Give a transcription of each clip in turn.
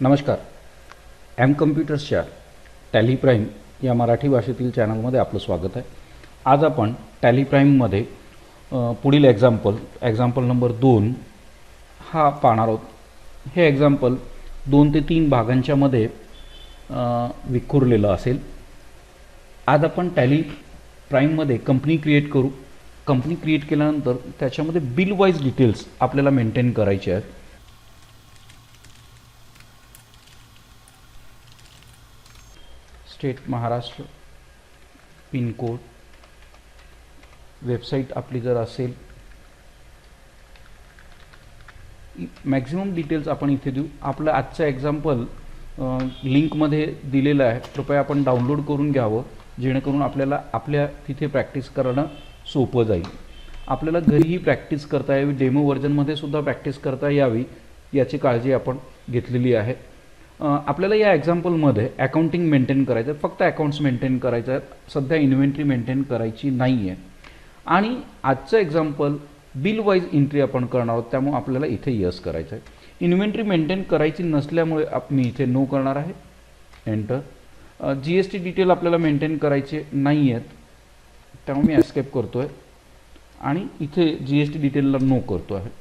नमस्कार. M कम्प्युटर्सच्या tally prime या मराठी भाषेतील चॅनलमध्ये आपलं स्वागत आहे. आज आपण टॅली प्राईममध्ये पुढील एक्झाम्पल नंबर 2 हा पाहणार आहोत. हे एक्झाम्पल 2 ते 3 भागांच्यामध्ये विखुरलेलं असेल. आज आपण टॅली प्राईममध्ये कंपनी क्रिएट करू. कंपनी क्रिएट केल्यानंतर त्याच्यामध्ये बिल वाईज डिटेल्स आपल्याला मेंटेन करायचे आहेत. स्टेट महाराष्ट्र, पिनकोड, वेबसाईट आपली जर असेल, मॅक्झिमम डिटेल्स आपण इथे देऊ. आपलं आजचं एक्झाम्पल लिंकमध्ये दिलेलं आहे, कृपया आपण डाउनलोड करून घ्यावं, जेणेकरून आपल्याला आपल्या तिथे प्रॅक्टिस करणं सोपं जाईल. आपल्याला घरीही प्रॅक्टिस करता यावी, डेमो व्हर्जनमध्ये सुद्धा प्रॅक्टिस करता यावी याची काळजी आपण घेतलेली आहे. आपल्याला या एक्झाम्पलमध्ये अकाउंटिंग मेंटेन करायचं आहे, फक्त अकाउंट्स मेंटेन करायचं आहे. सध्या इन्व्हेंटरी मेंटेन करायची नाही आहे. आणि आजचं एक्झाम्पल बिल वाईज एंट्री आपण करणार आहोत, त्यामुळे आपल्याला इथे यस करायचं आहे. इन्व्हेंटरी मेंटेन करायची नसल्यामुळे मी इथे नो करणार आहे, एंटर. GST डिटेल आपल्याला मेंटेन करायचे नाही आहेत, त्यामुळे मी एस्केप करतो आहे आणि इथे GST डिटेलला नो करतो आहे.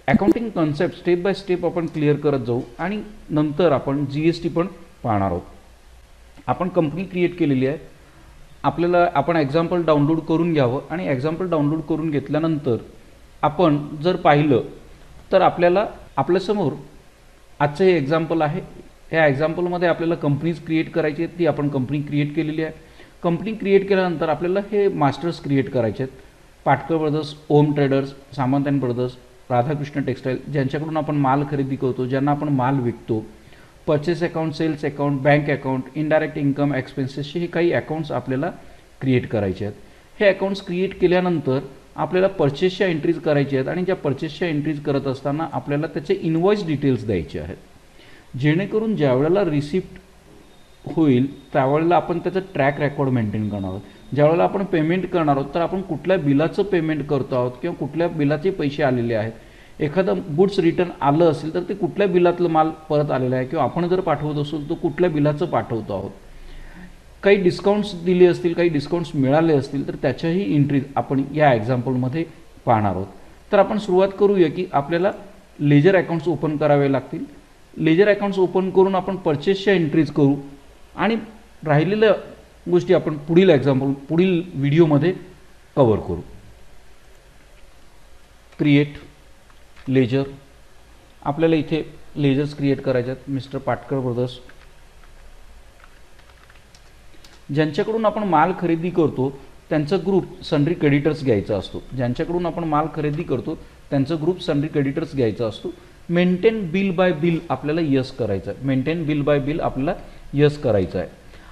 Accounting concept step by step आपण क्लिअर करत जाऊ आणि नंतर आपण GST पण पाहणार आहोत. आपण कंपनी क्रिएट केलेली आहे. आपण एक्झाम्पल डाउनलोड करून घ्यावं आणि एक्झाम्पल डाउनलोड करून घेतल्यानंतर आपण जर पाहिलं तर आपल्याला आपल्यासमोर आजचं हे एक्झाम्पल आहे. या एक्झाम्पलमध्ये आपल्याला कंपनीज क्रिएट करायची आहेत, ती आपण कंपनी क्रिएट केलेली आहे. कंपनी क्रिएट केल्यानंतर आपल्याला हे मास्टर्स क्रिएट करायचे आहेत. Patkar brothers, Om traders, Samant and brothers, Radhakrishna textile, ज्यांच्याकडून आपण माल खरेदी करतो, ज्यांना आपण माल विकतो. Purchase account, sales account, bank account, indirect income एक्सपेन्सेसचे हे काही अकाउंट्स आपल्याला क्रिएट करायचे आहेत. हे अकाउंट्स क्रिएट केल्यानंतर आपल्याला परचेसच्या एंट्रीज करायच्या आहेत आणि ज्या परचेसच्या एंट्रीज करत असताना आपल्याला त्याचे इनवॉइस डिटेल्स द्यायचे आहेत, जेणेकरून ज्यावेळेला रिसिप्ट होईल त्यावेळेला आपण त्याचं ट्रॅक रेकॉर्ड मेंटेन करणार आहोत. ज्यावेळेला आपण पेमेंट करणार आहोत तर आपण कुठल्या बिलाचं पेमेंट करतो आहोत किंवा कुठल्या बिलाचे पैसे आलेले आहेत. एखादं गुड्स रिटर्न आलं असेल तर ते कुठल्या बिलातलं माल परत आलेलं आहे किंवा आपण जर पाठवत असेल तर कुठल्या बिलाचं पाठवतो आहोत. काही डिस्काउंट्स दिले असतील, काही डिस्काउंट्स मिळाले असतील तर त्याच्याही एंट्रीज आपण या एक्झाम्पलमध्ये पाहणार आहोत. तर आपण सुरुवात करूया की आपल्याला लेजर अकाउंट्स ओपन करावे लागतील. लेजर अकाउंट्स ओपन करून आपण परचेसच्या एंट्रीज करू आणि राहिलेल्या गोष्टी आपण पुढील व्हिडिओमध्ये कव्हर करू. क्रिएट लेजर, आपल्याला इथे लेजर्स क्रिएट करायचे आहेत. मिस्टर पाटकर ब्रदर्स, ज्यांच्याकडून आपण माल खरेदी करतो त्यांचा ग्रुप सन्ड्री क्रेडिटर्स घ्यायचा असतो. ज्यांच्याकडून आपण माल खरेदी करतो त्यांचा ग्रुप सन्ड्री क्रेडिटर्स घ्यायचा असतो. मेंटेन बिल बाय बिल आपल्याला यस करायचं आहे. मेंटेन बिल बाय बिल आपल्याला यस करायचं आहे.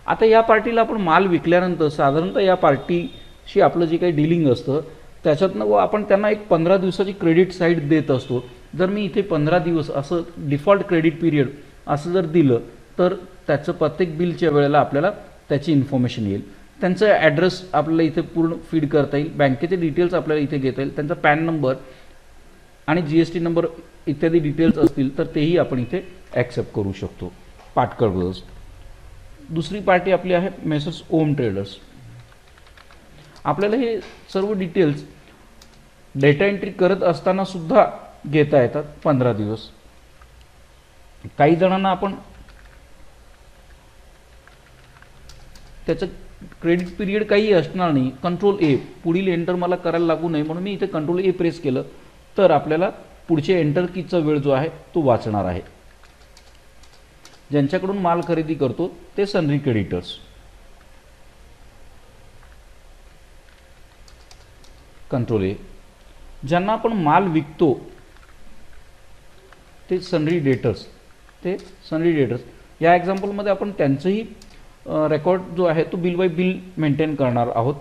आता या पार्टीला आपण माल विकल्यानंतर साधारणतः या पार्टीशी आपलं जे काही डीलिंग असतं त्याच्यातनं आपण त्यांना एक 15 दिवसाची क्रेडिट साईड देत असतो. जर मी इथे 15 दिवस असं डिफॉल्ट क्रेडिट पिरियड असं जर दिलं तर त्याचं प्रत्येक बिलच्या वेळेला आपल्याला त्याची इन्फॉर्मेशन येईल. त्यांचा ॲड्रेस आपल्याला इथे पूर्ण फीड करता येईल. बँकेचे डिटेल्स आपल्याला इथे घेता येईल. त्यांचा पॅन नंबर आणि GST नंबर इत्यादी डिटेल्स असतील तर तेही आपण इथे ॲक्सेप्ट करू शकतो. पाटकर ब्रदर्स. दुसरी पार्टी आपली आहे मेसर्स ओम ट्रेडर्स. आपल्याला हे सर्व डिटेल्स डेटा एंट्री करत असताना सुद्धा घेता येतात 15 दिवस. काही जणांना आपण त्याचं क्रेडिट पिरियड काही असणार नाही. कंट्रोल A, पुढील एंटर मला करायला लागू नये म्हणून मी इथे कंट्रोल A प्रेस केलं तर आपल्याला पुढचे एंटर कीचा वेळ जो आहे तो वाचणार आहे. ज्यांच्याकडून माल खरेदी करतो ते सन्ड्री क्रेडिटर्स. Control A. ज्यांना आपण माल विकतो ते सन्ड्री डेटर्स. या एक्झाम्पलमध्ये आपण त्यांचंही रेकॉर्ड जो आहे तो बिल बाय बिल मेंटेन करणार आहोत.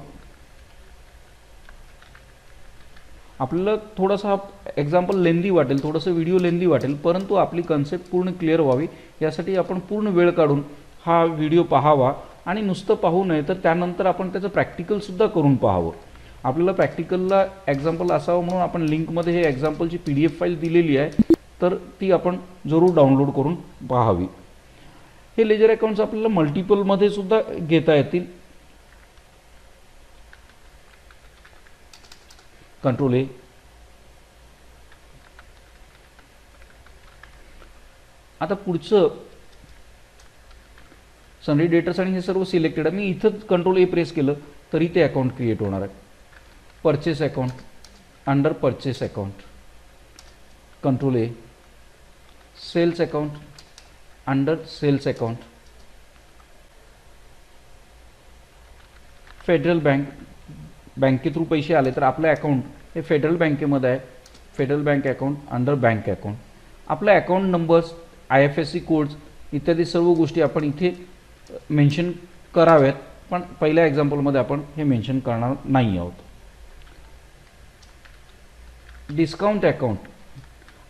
आपल्याला थोडासा हा एक्झाम्पल लेंदी वाटेल, थोडंसं व्हिडिओ लेंदी वाटेल, परंतु आपली कन्सेप्ट पूर्ण क्लिअर व्हावी यासाठी आपण पूर्ण वेळ काढून हा व्हिडिओ पाहावा आणि नुसतं पाहू नये तर त्यानंतर आपण त्याचं प्रॅक्टिकलसुद्धा करून पाहावं. आपल्याला प्रॅक्टिकलला एक्झाम्पल असावं म्हणून आपण लिंकमध्ये हे एक्झाम्पलची PDF फाईल दिलेली आहे, तर ती आपण जरूर डाउनलोड करून पाहावी. हे लेजर अकाउंट्स आपल्याला मल्टिपलमध्ये सुद्धा घेता येतील. कंट्रोल ए. आता पुढचं सनरी डेटर्स आणि हे सर्व सिलेक्टेड आहे. मी इथं कंट्रोल ए प्रेस केलं तरी ते अकाउंट क्रिएट होणार आहे. Purchase account, under purchase account, control A. Sales account, under sales account. Federal bank, बँके थ्रू पैसे आले तर आपलं अकाउंट हे फेडरल बँकेमध्ये आहे. Federal bank account, under bank account. आपल्या अकाउंट नंबर्स, IFSC कोड्स इत्यादी सर्व गोष्टी आपण इथे मेन्शन कराव्यात, पण पहिल्या एक्झाम्पलमध्ये आपण हे मेन्शन करणार नाही आहोत. Discount account.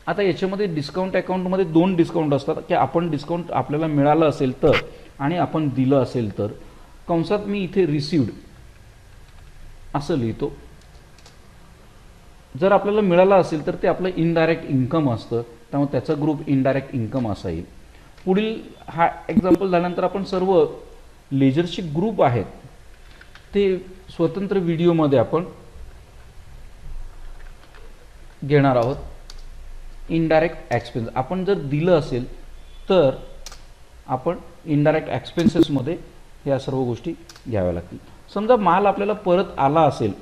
आता याच्यामध्ये डिस्काउंट अकाउंटमध्ये 2 डिस्काउंट असतात की आपण डिस्काउंट आपल्याला मिळालं असेल तर आणि आपण दिलं असेल तर. कंसात मी इथे रिसिव्ड असं लिहितो. जर आपल्याला मिळालं असेल तर ते आपलं इनडायरेक्ट इन्कम असतं, त्यामुळे त्याचा ग्रुप इनडायरेक्ट इन्कम असा येईल. पुढील हा एक्झाम्पल झाल्यानंतर आपण सर्व लेजरचे ग्रुप आहेत ते स्वतंत्र व्हिडिओमध्ये आपण घेणार आहोत. इनडायरेक्ट एक्सपेन्स आपण जर दिलं असेल तर आपण इनडायरेक्ट एक्सपेन्सेसमध्ये या सर्व गोष्टी घ्याव्या लागतील. समजा माल आपल्याला परत आला असेल,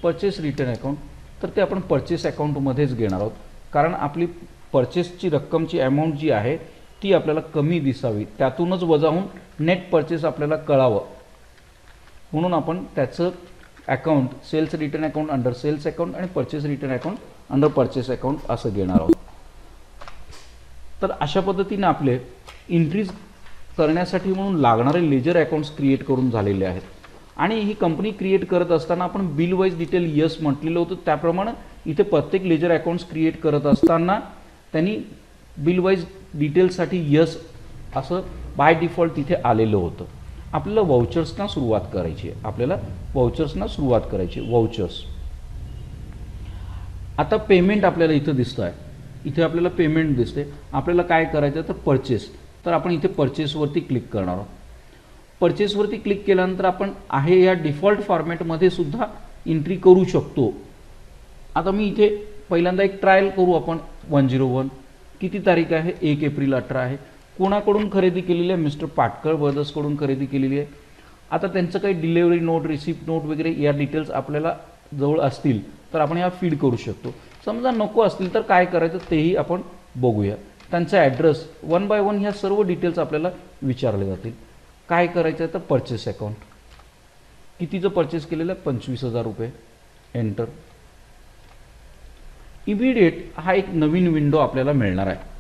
परचेस रिटर्न अकाउंट, तर ते आपण परचेस अकाउंटमध्येच घेणार आहोत, कारण आपली परचेसची रक्कमची अमाऊंट जी आहे ती आपल्याला कमी दिसावी, त्यातूनच वजा होऊन नेट परचेस आपल्याला कळावं, म्हणून आपण त्याचं account sales return account under sales account आणि purchase return account under purchase account असं घेणार आहोत. तर अशा पद्धतीने आपले एंट्रीज करण्यासाठी म्हणून लागणारे लेजर अकाउंट्स क्रिएट करून झालेले आहेत. आणि ही कंपनी क्रिएट करत असताना आपण बिल वाईज डिटेल यस म्हटलेलं होतं, त्याप्रमाणे इथे प्रत्येक लेजर अकाउंट्स क्रिएट करत असताना त्यांनी बिल वाईज डिटेल्ससाठी यस असं बाय डिफॉल्ट तिथे आलेलं होतं. आपल्याला वाउचर्सना सुरुवात करायची आहे. वाउचर्स. आता पेमेंट आपल्याला इथं दिसतं आहे. इथे आपल्याला पेमेंट दिसते. आपल्याला काय करायचं तर परचेस. तर आपण इथे परचेसवरती क्लिक करणार आहोत. परचेसवरती क्लिक केल्यानंतर आपण आहे या डिफॉल्ट फॉर्मॅटमध्ये सुद्धा एंट्री करू शकतो. आता मी इथे पहिल्यांदा एक ट्रायल करू आपण. 101 किती तारीख आहे? 1 एप्रिल 18 आहे. कोणाकडून खरेदी केलेली आहे? मिस्टर पाटकर ब्रदर्सकडून खरेदी केलेली आहे. आता त्यांचं काही डिलेवरी नोट, रिसिप्ट नोट वगैरे या डिटेल्स आपल्याला जवळ असतील तर आपण या फीड करू शकतो. समजा नको असतील तर काय करायचं तेही आपण बघूया. त्यांचा ॲड्रेस 1 बाय 1 ह्या सर्व डिटेल्स आपल्याला विचारले जातील. काय करायचं आहे तर परचेस अकाउंट. कितीचं परचेस केलेलं आहे? 25,000 रुपये. एंटर. इमिडिएट हा एक नवीन विंडो आपल्याला मिळणार आहे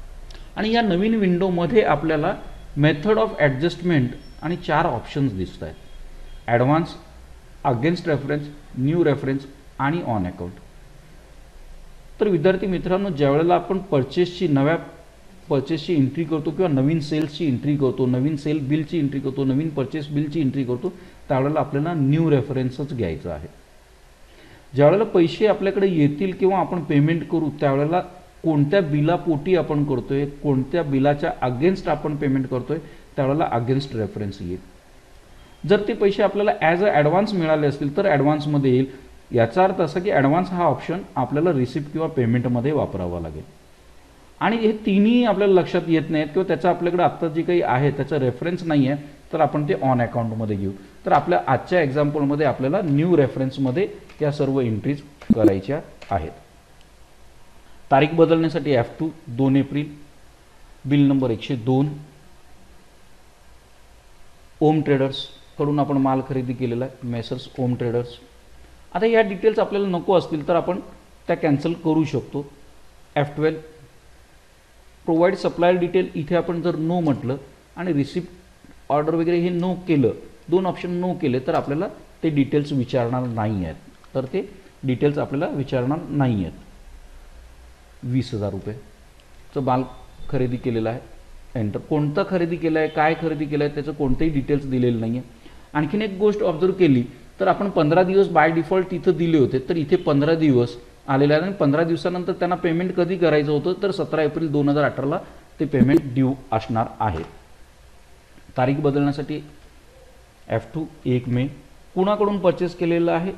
आणि या नवीन विंडोमध्ये आपल्याला मेथड ऑफ ॲडजस्टमेंट आणि 4 ऑप्शन्स दिसत आहेत. Advance, against reference, new reference आणि ऑन अकाउंट. तर विद्यार्थी मित्रांनो, ज्यावेळेला आपण नव्या परचेसची एंट्री करतो किंवा नवीन सेल्सची एंट्री करतो, नवीन सेल बिलची एंट्री करतो, नवीन परचेस बिलची एंट्री करतो, त्यावेळेला आपल्याला न्यू रेफरन्सच घ्यायचं आहे. ज्यावेळेला पैसे आपल्याकडे येतील किंवा आपण पेमेंट करू त्यावेळेला कोणत्या बिलापोटी आपण करतोय, कोणत्या बिलाच्या अगेन्स्ट आपण पेमेंट करतोय, त्यावेळेला अगेन्स्ट रेफरन्स येईल. जर ते पैसे आपल्याला ॲज अ ॲडव्हान्स मिळाले असतील तर ॲडव्हान्समध्ये येईल. याचा अर्थ असा की ॲडव्हान्स हा ऑप्शन आपल्याला रिसिप्ट किंवा पेमेंटमध्ये वापरावा लागेल. आणि हे तिन्ही आपल्याला लक्षात येत नाहीत किंवा त्याचं आपल्याकडे आत्ता जे काही आहे त्याचा रेफरन्स नाही आहे, तर आपण ते ऑन अकाउंटमध्ये घेऊ. तर आपल्या आजच्या एक्झाम्पलमध्ये आपल्याला न्यू रेफरन्समध्ये या सर्व एंट्रीज करायच्या आहेत. तारीख बदलण्यासाठी F2 2 एप्रिल. Bill number 102. ओम ट्रेडर्स कडून आपण माल खरेदी केलेला आहे. Messrs Om traders. आता या डिटेल्स आपल्याला नको असतील तर आपण त्या कॅन्सल करू शकतो. F12 provide supplier detail. इथे आपण जर नो म्हटलं आणि रिसिप्ट ऑर्डर वगैरे हे नो केलं, 2 ऑप्शन नो केले, तर आपल्याला ते डिटेल्स विचारणार नाही आहेत. तर ते डिटेल्स आपल्याला विचारणार नाही आहेत. 20,000 रुपयेचं माल खरेदी केलेला आहे. एंटर. कोणता खरेदी केला आहे, काय खरेदी केलं आहे, त्याचं कोणतेही डिटेल्स दिलेलं नाही आहे. आणखीन एक गोष्ट ऑब्झर्व केली तर आपण 15 दिवस बाय डिफॉल्ट इथं दिले होते, तर इथे 15 दिवस आलेलं आहे आणि 15 दिवसानंतर त्यांना पेमेंट कधी करायचं होतं तर 17 एप्रिल 2018ला ते पेमेंट ड्यू असणार आहे. तारीख बदलण्यासाठी F2 1 मे. कुणाकडून परचेस केलेलं आहे?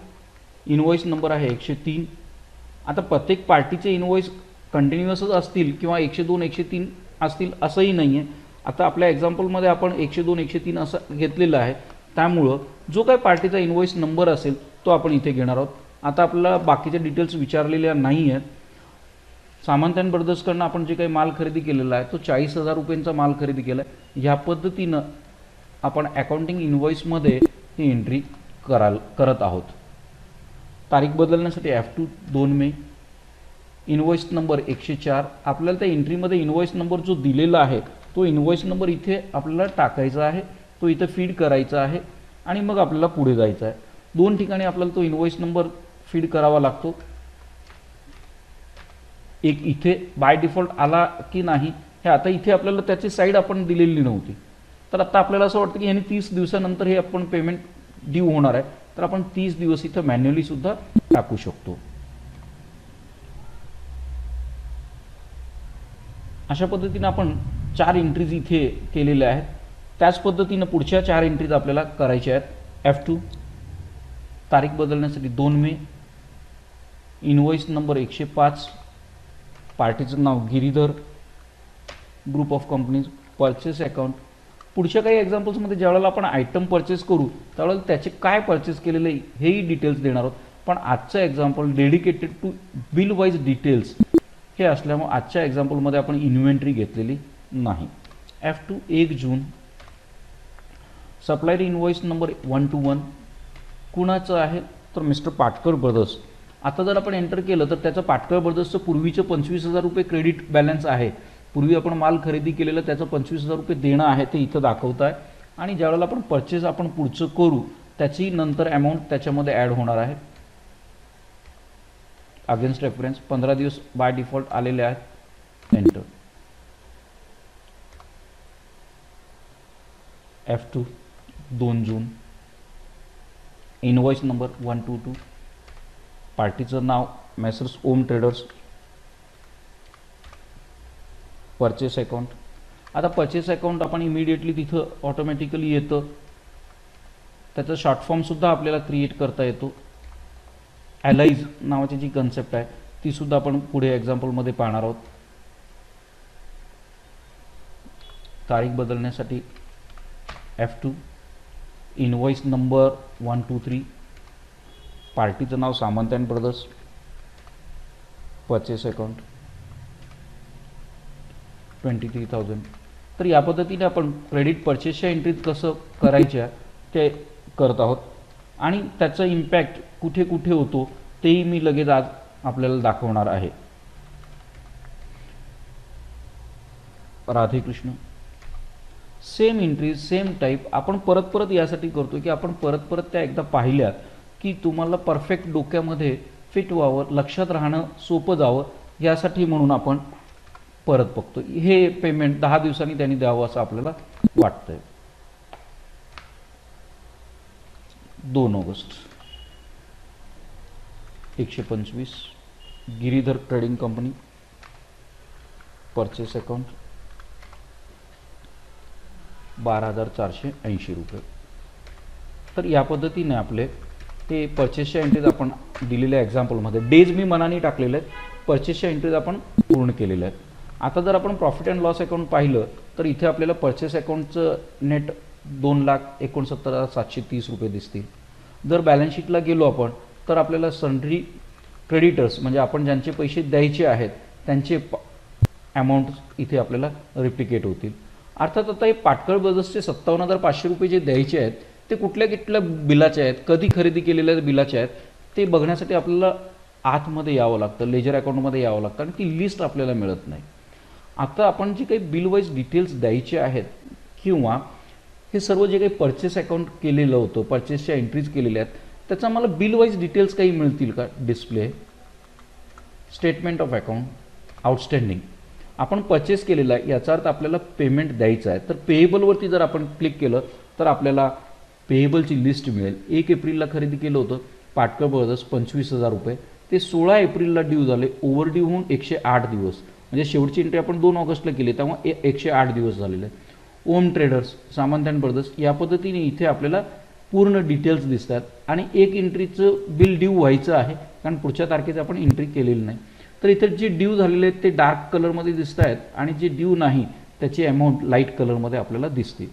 इनवॉइस नंबर आहे 103. आता प्रत्येक पार्टीचे इनवॉइस कंटिन्युअसच असतील किंवा 102 103 असतील असंही नाही आहे. आता आपल्या एक्झाम्पलमध्ये आपण 102 103 असं घेतलेलं आहे, त्यामुळं जो काही पार्टीचा इनवॉइस नंबर असेल तो आपण इथे घेणार आहोत. आता आपल्याला बाकीचे डिटेल्स विचारलेल्या नाही आहेत. सामंत अँड ब्रदर्सकडनं आपण जे काही माल खरेदी केलेला आहे तो 40,000 रुपयांचा माल खरेदी केला आहे. ह्या पद्धतीनं आपण अकाउंटिंग इनवॉइसमध्ये ही एंट्री करत आहोत. तारीख बदलण्यासाठी F2 2 मे. Invoice number 104. आपल्याला त्या एंट्रीमध्ये इनवॉइस नंबर जो दिलेला आहे तो इनवॉइस नंबर इथे आपल्याला टाकायचा आहे, तो इथं फीड करायचा आहे आणि मग आपल्याला पुढे जायचं आहे. 2 ठिकाणी आपल्याला तो इनवॉइस नंबर फीड करावा लागतो. एक इथे बाय डिफॉल्ट आला की नाही हे आता इथे आपल्याला त्याची साईड आपण दिलेली नव्हती, तर आता आपल्याला असं वाटतं की ह्याने 30 दिवसानंतर हे आपण पेमेंट ड्यू होणार आहे, तर आपण 30 दिवस इथं मॅन्युअली सुद्धा टाकू शकतो. अशा पद्धतीने आपण 4 एंट्रीज इथे केलेल्या आहेत. त्याच पद्धतीनं पुढच्या 4 एंट्रीज आपल्याला करायच्या आहेत. F2 तारीख बदलण्यासाठी 2 मे. Invoice number 105. पार्टीचं नाव Giridhar, group of companies, purchase account. पुढच्या काही एक्झाम्पल्समध्ये ज्यावेळेला आपण आयटम परचेस करू त्यावेळेला त्याचे काय परचेस केलेले हेही डिटेल्स देणार आहोत. पण आजचं example dedicated to bill wise details हे असल्यामुळे आजच्या एक्झाम्पलमध्ये आपण इन्व्हेंटरी घेतलेली नाही. F2 1 जून. Supplier invoice number 121. कुणाचं आहे तर मिस्टर पाटकर ब्रदर्स. आता जर आपण एंटर केलं तर त्याचं पाटकर ब्रदर्सचं पूर्वीचं 25,000 रुपये क्रेडिट बॅलन्स आहे. पूर्वी आपण माल खरेदी केलेलं त्याचं 25,000 रुपये देणं आहे ते इथं दाखवत आहे. आणि ज्यावेळेला आपण परचेस आपण पुढचं करू त्याची नंतर अमाऊंट त्याच्यामध्ये ॲड होणार आहे. अगेन्स्ट रेफरन्स 15 दिवस बाय डिफॉल्ट आलेले आहेत. एंटर. F2 2 जून. Invoice number 122. पार्टीचं नाव Messrs Om traders. Purchase account. आता परचेस अकाउंट आपण इमिडिएटली तिथं ऑटोमॅटिकली येतं. त्याचा शॉर्ट फॉर्मसुद्धा आपल्याला क्रिएट करता येतो. ॲलाइज नावाची जी कन्सेप्ट आहे तीसुद्धा आपण पुढे एक्झाम्पलमध्ये पाहणार आहोत. तारीख बदलण्यासाठी F2. Invoice number 123. पार्टीचं नाव Samant and brothers. Purchase account 23,000. तर या पद्धतीने आपण क्रेडिट परचेसच्या एंट्रीत कसं करायच्या ते करत आहोत आणि त्याचा इम्पॅक्ट कुठे कुठे होतो तेही मी लगेच आज आपल्याला दाखवणार आहे. Radhekrishna. Same entries same type आपण परत परत यासाठी करतो की आपण परत परत त्या एकदा पाहिल्यात की तुम्हाला परफेक्ट डोक्यामध्ये फिट व्हावं, लक्षात राहणं सोपं जावं यासाठी म्हणून आपण परत बघतो. हे पेमेंट 10 दिवसांनी त्यांनी द्यावं असं आपल्याला वाटतंय. 2 August. 125. Giridhar trading company. Purchase account 12,480 रुपये. तर या पद्धतीने आपले ते परचेसच्या एंट्रीज आपण दिलेल्या एक्झाम्पलमध्ये डेज मी मनाने टाकलेले आहेत, परचेसच्या एंट्रीज आपण पूर्ण केलेल्या आहेत. आता जर आपण प्रॉफिट अँड लॉस अकाउंट पाहिलं तर इथे आपल्याला परचेस अकाउंटचं नेट 2,69,730 रुपये दिसतील. जर बॅलन्स शीटला गेलो आपण तर आपल्याला सन्ड्री क्रेडिटर्स म्हणजे आपण ज्यांचे पैसे द्यायचे आहेत त्यांचे अमाऊंट इथे आपल्याला रिप्लिकेट होतील. अर्थात आता हे पाटकर ब्रदर्सचे 57,500 रुपये जे द्यायचे आहेत ते कुठल्या कुठल्या बिलाचे आहेत, कधी खरेदी केलेल्या बिलाचे आहेत ते बघण्यासाठी आपल्याला आतमध्ये यावं लागतं, लेजर अकाउंटमध्ये यावं लागतं आणि ती लिस्ट आपल्याला मिळत नाही. आता आपण जे काही बिल वाईज डिटेल्स द्यायचे आहेत किंवा हे सर्व जे काही परचेस अकाउंट केलेलं होतं, परचेसच्या एंट्रीज केलेल्या आहेत त्याचा मला बिल वाईज डिटेल्स काही मिळतील का? Display statement of account outstanding आपण परचेस केलेला आहे याचा अर्थ आपल्याला पेमेंट द्यायचं आहे. तर पेएबलवरती जर आपण क्लिक केलं तर आपल्याला पेएबलची लिस्ट मिळेल. 1 एप्रिलला खरेदी केलं होतं पाटकर ब्रदर्स 25,000 रुपये, ते 16 एप्रिलला ड्यू झाले, ओव्हर ड्यू होऊन 108 दिवस, म्हणजे शेवटची एंट्री आपण 2 ऑगस्टला केली तेव्हा 108 दिवस झालेले आहेत. ओम ट्रेडर्स, सामंत अँड ब्रदर्स, या पद्धतीने इथे आपल्याला पूर्ण डिटेल्स दिसतात आणि एक एंट्रीचं बिल ड्यू व्हायचं आहे कारण पुढच्या तारखेचं आपण एंट्री केलेली नाही. तर इथे जे ड्यू झालेले आहेत ते डार्क कलरमध्ये दिसत आहेत आणि जे ड्यू नाही त्याची अमाऊंट लाईट कलरमध्ये आपल्याला दिसते.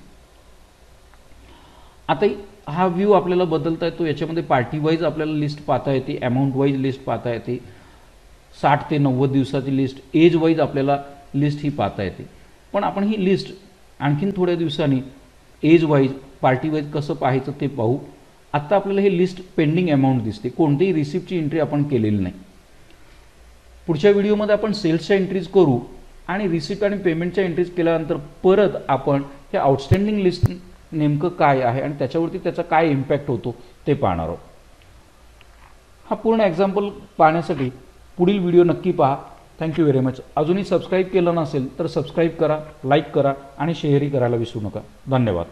आता हा व्ह्यू आपल्याला बदलता येतो. याच्यामध्ये पार्टी वाईज आपल्याला लिस्ट पाहता येते, अमाऊंट वाईज लिस्ट पाहता येते, 60 ते 90 दिवसाची लिस्ट, एज वाईज आपल्याला लिस्ट ही पाहता येते. पण आपण ही लिस्ट आणखीन थोड्या दिवसांनी एज वाईज पार्टी वाईज कसं पाहायचं ते पाहू. आत्ता आपल्याला हे लिस्ट पेंडिंग अमाऊंट दिसते, कोणतीही रिसिप्टची एंट्री आपण केलेली नाही. पुढच्या व्हिडिओमध्ये आपण सेल्सच्या एंट्रीज करू आणि रिसिप्ट आणि पेमेंटच्या एंट्रीज केल्यानंतर परत आपण हे आउटस्टँडिंग लिस्ट नेमकं काय आहे आणि त्याच्यावरती त्याचा काय इम्पॅक्ट होतो ते पाहणार आहोत. हा पूर्ण एक्झाम्पल पाहण्यासाठी पुढील व्हिडिओ नक्की पहा. Thank you very much. अजूनही सबस्क्राईब केलं नसेल तर सबस्क्राईब करा, लाईक करा आणि शेअरही करायला विसरू नका. धन्यवाद.